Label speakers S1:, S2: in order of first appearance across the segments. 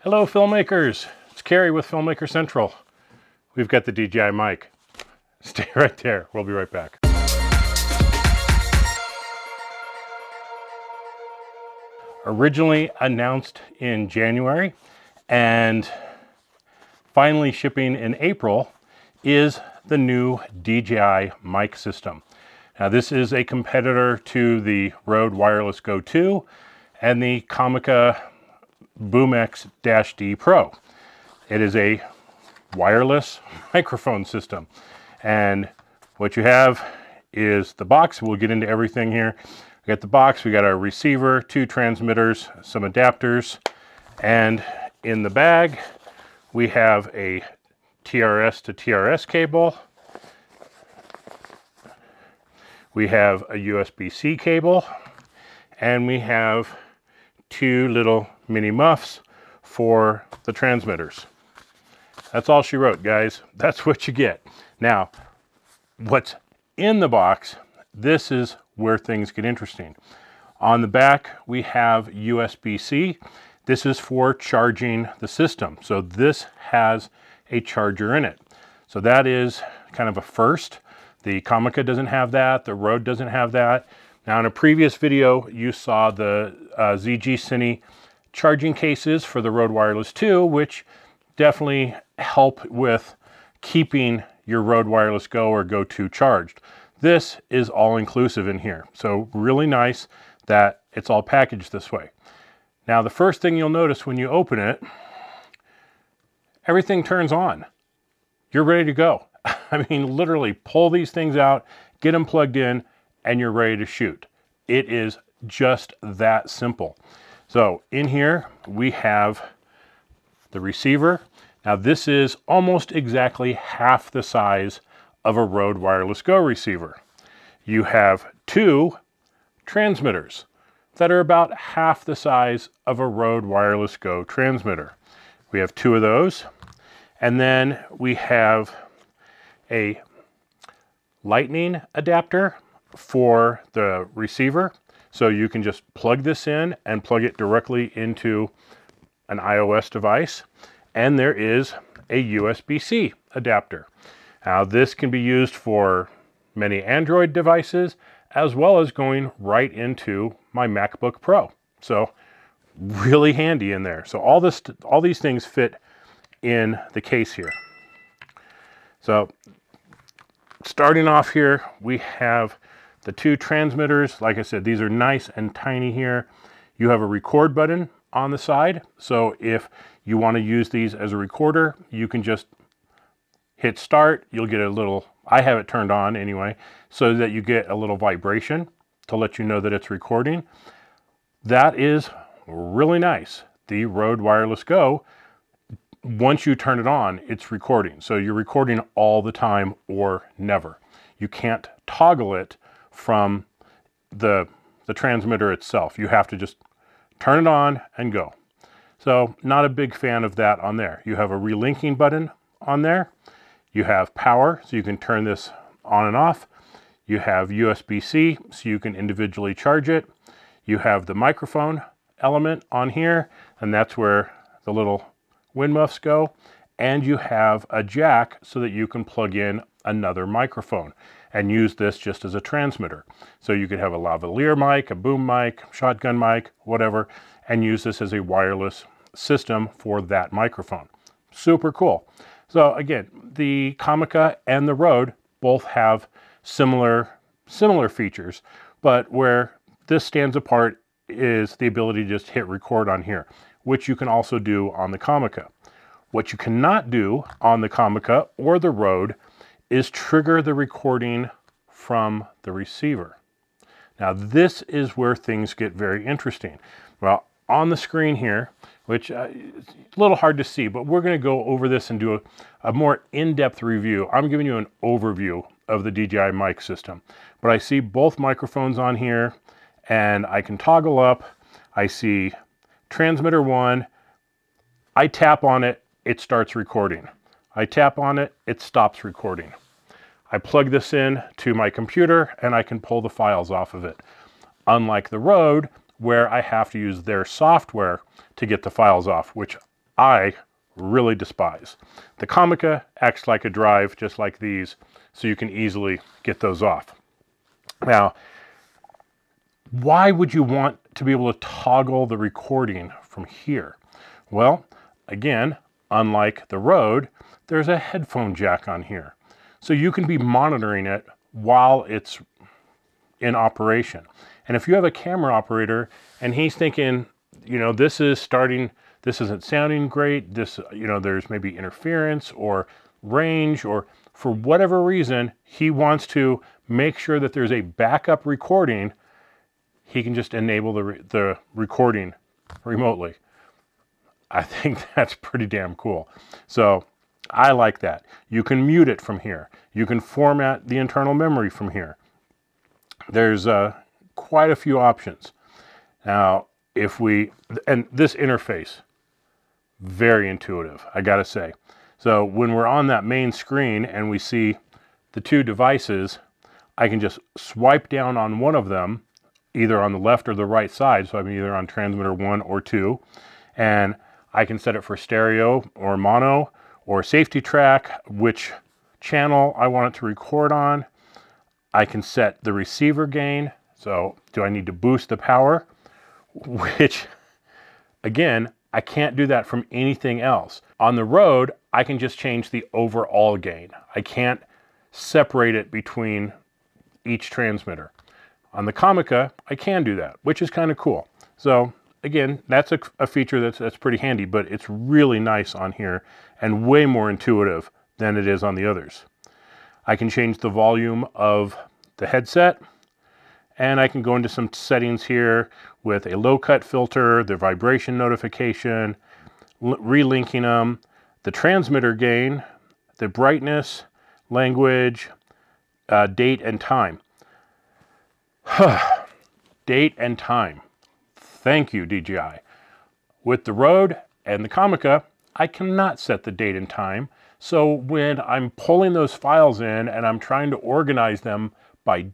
S1: Hello filmmakers, it's Kerry with Filmmaker Central. We've got the DJI Mic. Stay right there, we'll be right back. Originally announced in January and finally shipping in April is the new DJI Mic system. Now this is a competitor to the R0DE Wireless GO II and the Comica BoomX-D Pro. It is a wireless microphone system. And what you have is the box. We'll get into everything here. We got the box, we got our receiver, 2 transmitters, some adapters, and in the bag we have a TRS to TRS cable. We have a USB-C cable, and we have 2 little mini muffs for the transmitters. That's all she wrote, guys. That's what you get. Now, what's in the box, this is where things get interesting. On the back, we have USB-C. This is for charging the system. So this has a charger in it. So that is kind of a first. The Comica doesn't have that. The R0DE doesn't have that. Now in a previous video, you saw the ZG Cine charging cases for the R0DE Wireless 2, which definitely help with keeping your R0DE Wireless Go or Go II charged. This is all inclusive in here. So really nice that it's all packaged this way. Now the first thing you'll notice when you open it, everything turns on. You're ready to go. I mean, literally pull these things out, get them plugged in, and you're ready to shoot. It is just that simple. So in here, we have the receiver. Now this is almost exactly half the size of a R0DE Wireless Go receiver. You have 2 transmitters that are about half the size of a R0DE Wireless Go transmitter. We have 2 of those. And then we have a lightning adapter for the receiver. So you can just plug this in and plug it directly into an iOS device. And there is a USB-C adapter. Now this can be used for many Android devices as well as going right into my MacBook Pro. So really handy in there. So all these things fit in the case here. So starting off here, we have the 2 transmitters. Like I said, these are nice and tiny here. You have a record button on the side. So if you want to use these as a recorder, you can just hit start. You'll get a little, I have it turned on anyway, so that you get a little vibration to let you know that it's recording. That is really nice. The R0DE Wireless Go, once you turn it on, it's recording. So you're recording all the time or never. You can't toggle it from the transmitter itself. You have to just turn it on and go. So not a big fan of that on there. You have a relinking button on there. You have power, so you can turn this on and off. You have USB-C, so you can individually charge it. You have the microphone element on here, and that's where the little wind muffs go. And you have a jack so that you can plug in another microphone and use this just as a transmitter. So you could have a lavalier mic, a boom mic, shotgun mic, whatever, and use this as a wireless system for that microphone. Super cool. So again, the Comica and the R0DE both have similar features, but where this stands apart is the ability to just hit record on here, which you can also do on the Comica. What you cannot do on the Comica or the R0DE is trigger the recording from the receiver. Now this is where things get very interesting. Well, on the screen here, which it's a little hard to see, but we're going to go over this and do a more in-depth review. I'm giving you an overview of the DJI Mic system, but I see both microphones on here and I can toggle up. I see transmitter 1. I tap on it, it starts recording. I tap on it, it stops recording. I plug this in to my computer and I can pull the files off of it. Unlike the R0DE, where I have to use their software to get the files off, which I really despise. The Comica acts like a drive, just like these, so you can easily get those off. Now, why would you want to be able to toggle the recording from here? Well, again, unlike the Rode, there's a headphone jack on here. So you can be monitoring it while it's in operation. And if you have a camera operator and he's thinking, you know, this isn't sounding great, there's maybe interference or range, or for whatever reason, he wants to make sure that there's a backup recording, he can just enable the recording remotely. I think that's pretty damn cool. So I like that. You can mute it from here. You can format the internal memory from here. There's quite a few options. Now, and this interface, very intuitive, I gotta say. So when we're on that main screen and we see the two devices, I can just swipe down on one of them, either on the left or the right side. So I'm either on transmitter 1 or 2, and I can set it for stereo or mono or safety track, which channel I want it to record on. I can set the receiver gain. So do I need to boost the power? Which, again, I can't do that from anything else. On the Rode, I can just change the overall gain. I can't separate it between each transmitter. On the Comica, I can do that, which is kind of cool. So again, that's a feature that's pretty handy, but it's really nice on here and way more intuitive than it is on the others. I can change the volume of the headset, and I can go into some settings here with a low cut filter, the vibration notification, relinking them, the transmitter gain, the brightness, language, date and time. Date and time. Thank you, DJI. With the Rode and the Comica, I cannot set the date and time. So when I'm pulling those files in and I'm trying to organize them by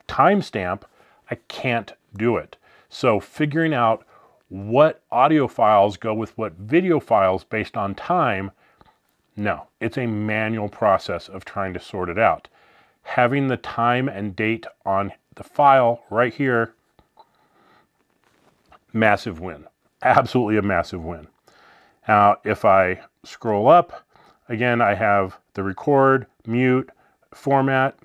S1: timestamp, I can't do it. So figuring out what audio files go with what video files based on time, no, it's a manual process of trying to sort it out. Having the time and date on the file right here, massive win. Absolutely a massive win. Now, if I scroll up, again, I have the record, mute, format,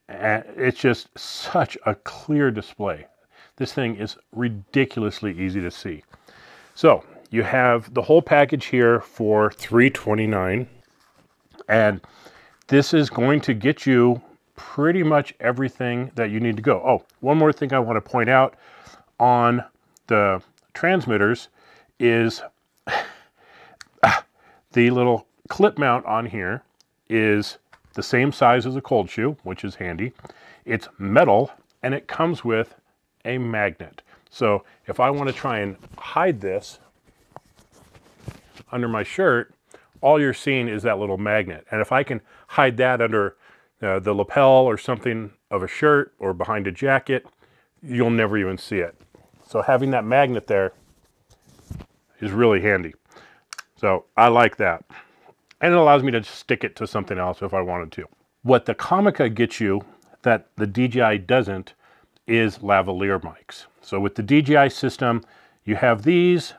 S1: and it's just such a clear display. This thing is ridiculously easy to see. So you have the whole package here for $329, and this is going to get you pretty much everything that you need to go. Oh, one more thing I want to point out on the transmitters is the little clip mount on here is the same size as a cold shoe, which is handy. It's metal, and it comes with a magnet. So if I want to try and hide this under my shirt, all you're seeing is that little magnet. And if I can hide that under the lapel or something of a shirt or behind a jacket, you'll never even see it. So having that magnet there is really handy. So I like that. And it allows me to stick it to something else if I wanted to. What the Comica gets you that the DJI doesn't is lavalier mics. So with the DJI system, you have these,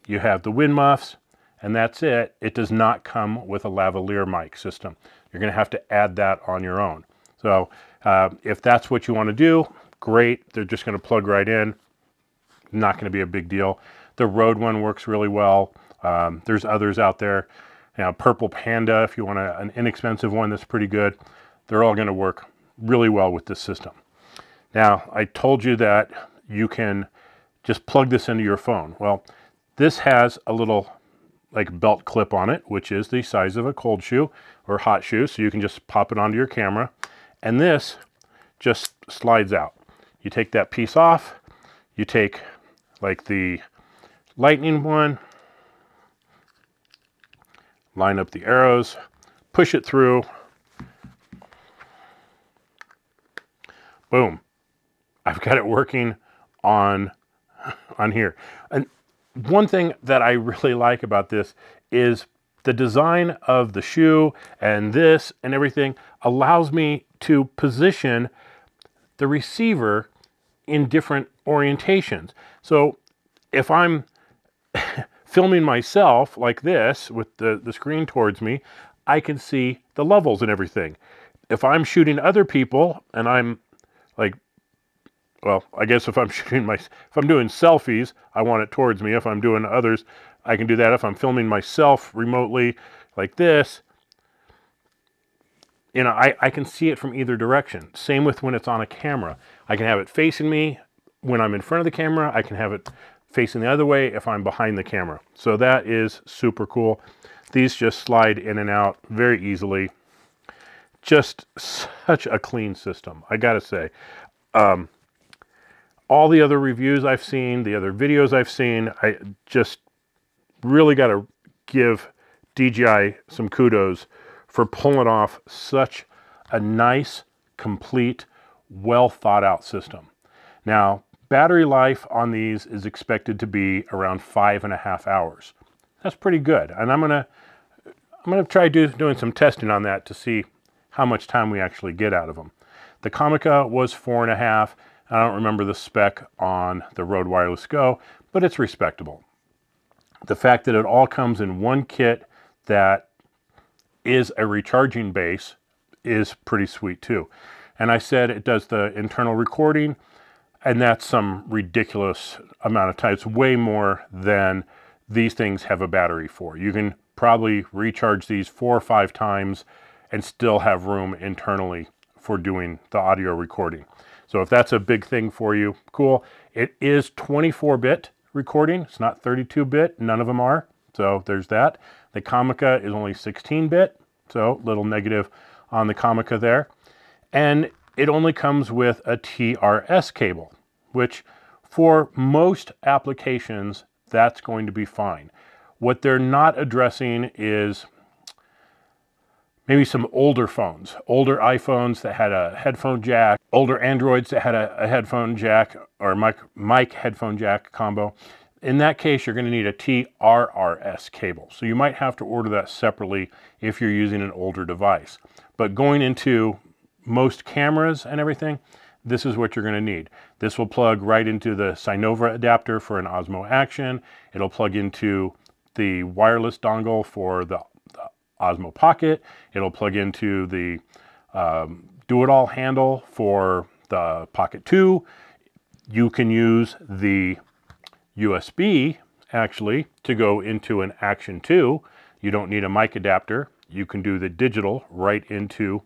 S1: you have the wind muffs, and that's it. It does not come with a lavalier mic system. You're gonna have to add that on your own. So if that's what you wanna do, great. They're just gonna plug right in. Not gonna be a big deal. The Rode one works really well. There's others out there. Now, Purple Panda, if you want an inexpensive one that's pretty good, they're all gonna work really well with this system. Now, I told you that you can just plug this into your phone. Well, this has a little like belt clip on it, which is the size of a cold shoe or hot shoe. So you can just pop it onto your camera, and this just slides out. You take that piece off, you take like the lightning one, line up the arrows, push it through, boom. I've got it working on here. And one thing that I really like about this is the design of the shoe, and this and everything allows me to position the receiver in different orientations. So if I'm filming myself like this with the screen towards me, I can see the levels and everything. If I'm shooting other people and I'm like, well, I guess if I'm doing selfies, I want it towards me. If I'm doing others, I can do that. If I'm filming myself remotely like this, you know, I can see it from either direction. Same with when it's on a camera. I can have it facing me when I'm in front of the camera. I can have it facing the other way if I'm behind the camera. So that is super cool. These just slide in and out very easily. Just such a clean system, I gotta say. All the other reviews I've seen, the other videos I've seen, I just really gotta give DJI some kudos for pulling off such a nice, complete, well thought out system. Now, battery life on these is expected to be around 5.5 hours. That's pretty good. And I'm gonna try doing some testing on that to see how much time we actually get out of them. The Comica was 4.5. I don't remember the spec on the R0DE Wireless GO, but it's respectable. The fact that it all comes in one kit that is a recharging base is pretty sweet too. And I said it does the internal recording, and that's some ridiculous amount of time. It's way more than these things have a battery for. You can probably recharge these 4 or 5 times and still have room internally for doing the audio recording. So if that's a big thing for you, cool. It is 24-bit recording. It's not 32-bit. None of them are. So there's that. The Comica is only 16-bit. So little negative on the Comica there. And it only comes with a TRS cable, which for most applications, that's going to be fine. What they're not addressing is maybe some older phones, older iPhones that had a headphone jack, older Androids that had a headphone jack or mic headphone jack combo. In that case, you're going to need a TRRS cable. So you might have to order that separately if you're using an older device. But going into most cameras and everything, this is what you're going to need. This will plug right into the Cynova adapter for an Osmo Action. It'll plug into the wireless dongle for the Osmo Pocket. It'll plug into the do-it-all handle for the Pocket 2. You can use the USB actually to go into an Action 2. You don't need a mic adapter. You can do the digital right into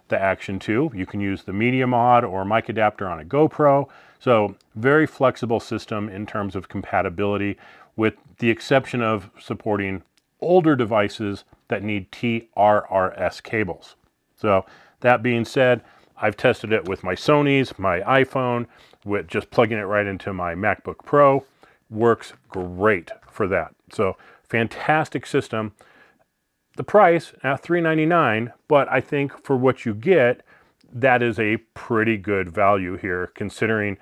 S1: the Action 2. You can use the media mod or mic adapter on a GoPro. So very flexible system in terms of compatibility, with the exception of supporting older devices that need TRRS cables. So that being said, I've tested it with my Sonys, my iPhone, with just plugging it right into my MacBook Pro. Works great for that. So fantastic system. The price at $399, but I think for what you get, that is a pretty good value here, considering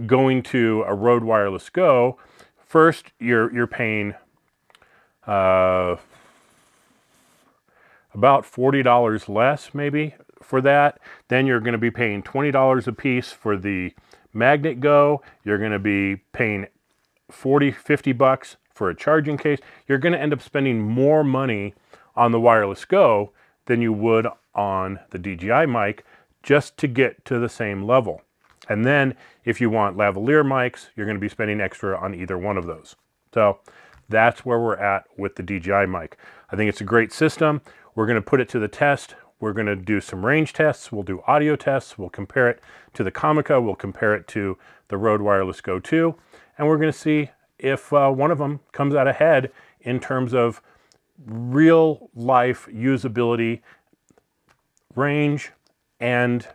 S1: going to a R0DE Wireless GO. First, you're paying about $40 less maybe for that. Then you're going to be paying $20 a piece for the Magnet Go. You're going to be paying 40, 50 bucks for a charging case. You're going to end up spending more money on the Wireless Go than you would on the DJI Mic just to get to the same level. And then if you want lavalier mics, you're going to be spending extra on either one of those. So that's where we're at with the DJI Mic. I think it's a great system. We're going to put it to the test. We're going to do some range tests. We'll do audio tests. We'll compare it to the Comica. We'll compare it to the R0DE Wireless GO II. And we're going to see if one of them comes out ahead in terms of real life usability, range, and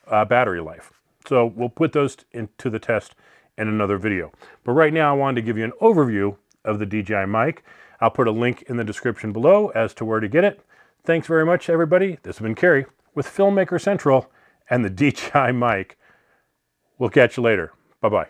S1: battery life. So we'll put those into the test in another video. But right now I wanted to give you an overview of the DJI Mic. I'll put a link in the description below as to where to get it. Thanks very much, everybody. This has been Kerry with Filmmaker Central and the DJI Mic. We'll catch you later. Bye-bye.